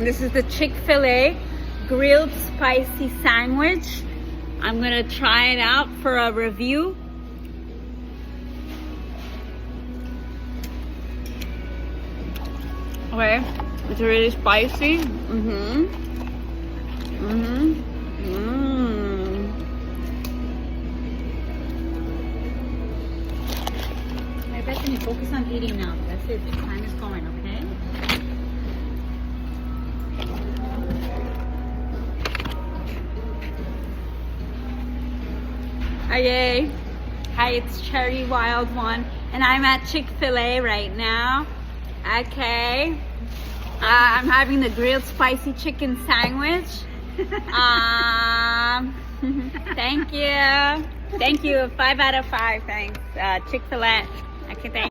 This is the Chick-fil-A grilled spicy sandwich. I'm gonna try it out for a review. Okay, it's really spicy. I bet you focus on eating now. That's it. The time is going, okay? Yay. Hi, it's Cherry Wild One, and I'm at Chick-fil-A right now. Okay. I'm having the grilled spicy chicken sandwich. Thank you. Thank you. 5 out of 5. Thanks. Chick-fil-A. Okay, thanks.